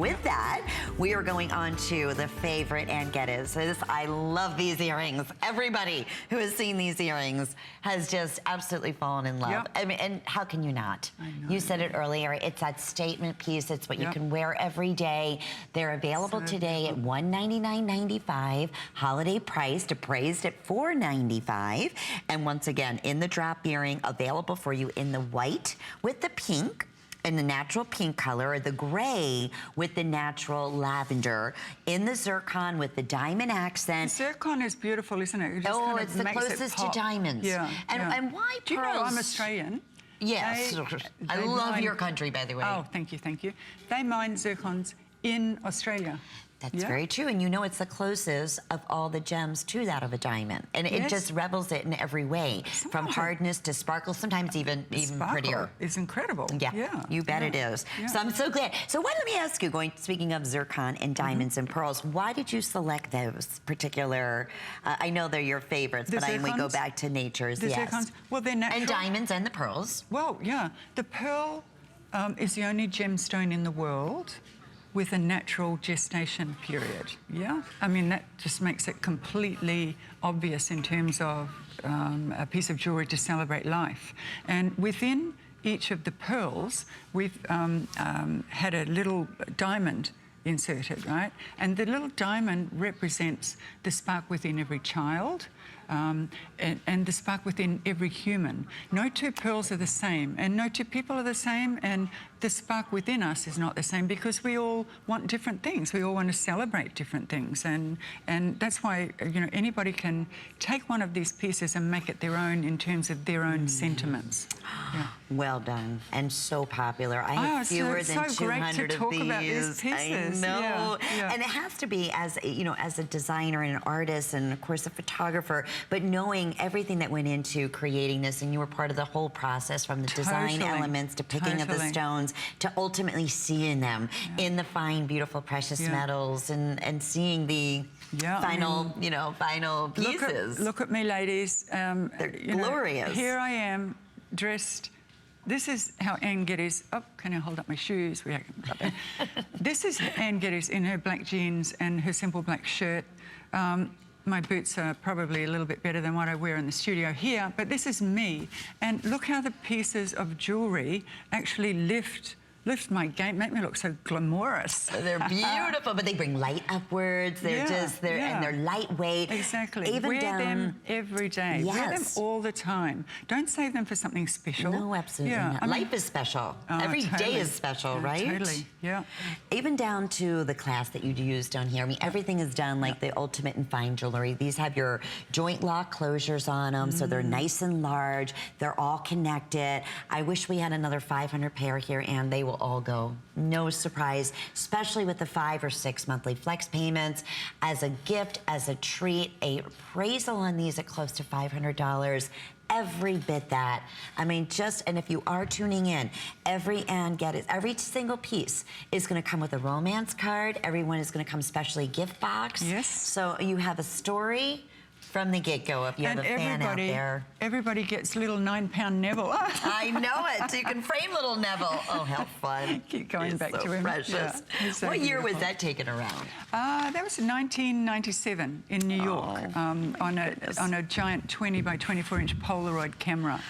with that, we are going on to the favorite Ann Geddes. I love these earrings. Everybody who has seen these earrings has just absolutely fallen in love. I mean, and how can you not? You said it earlier, it's that statement piece. It's what you can wear every day. They're available today at $199.95, holiday priced, appraised at $495. And once again, in the drop earring, available for you in the white with the pink, in the natural pink color, or the gray with the natural lavender, in the zircon with the diamond accent. The zircon is beautiful, isn't it? It's the closest to diamonds. And why pearls? Do you know I'm Australian? Yes. I love your country, by the way. Oh, thank you, thank you. They mine zircons in Australia. That's very true, and you know it's the closest of all the gems to that of a diamond, and it just revels it in every way, from hardness to sparkle, sometimes even prettier. It's incredible. You bet it is. So I'm so glad. So let me ask you, speaking of zircon and diamonds and pearls, why did you select those particular? I know they're your favorites, but I only go back to nature's. The zircons, well, they're natural. And diamonds and the pearls. Well, the pearl is the only gemstone in the world with a natural gestation period, I mean, that just makes it completely obvious in terms of a piece of jewellery to celebrate life. And within each of the pearls, we've had a little diamond inserted, right? And the little diamond represents the spark within every child, and the spark within every human. No two pearls are the same, and no two people are the same, and the spark within us is not the same, because we all want different things. We all want to celebrate different things, and that's why, you know, anybody can take one of these pieces and make it their own in terms of their own sentiments. Well done, and so popular. I have fewer than 200 of these. About these pieces. I know, and it has to be, as you know, as a designer and an artist, and of course a photographer, but knowing everything that went into creating this, and you were part of the whole process, from the design elements to picking of the stones to ultimately seeing them in the fine, beautiful, precious metals, and seeing the final, final pieces. Look at me, ladies. They're glorious. Here I am, dressed. This is how Ann Geddes. Oh, can I hold up my shoes? This is Ann Geddes in her black jeans and her simple black shirt. My boots are probably a little bit better than what I wear in the studio here, but this is me. And look how the pieces of jewellery actually lift my game, make me look so glamorous. They're beautiful, but they bring light upwards. They're and they're lightweight. Exactly. Even wear them every day. Yes. Wear them all the time. Don't save them for something special. No, absolutely not. Life is special. Every day is special, right? Totally. Even down to the class that you used on here. I mean, everything is done like the ultimate in fine jewelry. These have your joint lock closures on them, so they're nice and large. They're all connected. I wish we had another 500 pair here, and they will all go. No surprise, especially with the 5 or 6 monthly flex payments. As a gift, as a treat, a appraisal on these at close to $500. Every bit that. I mean, and if you are tuning in, every single piece is going to come with a romance card. Everyone is going to come specially gift box. Yes. So you have a story from the get-go if you have a fan out there. Everybody gets little 9-pound Neville. I know it. So you can frame little Neville. Oh, how fun. Keep going back to him. Precious. What year was that taken around? That was 1997 in New York on a giant 20 by 24 inch Polaroid camera.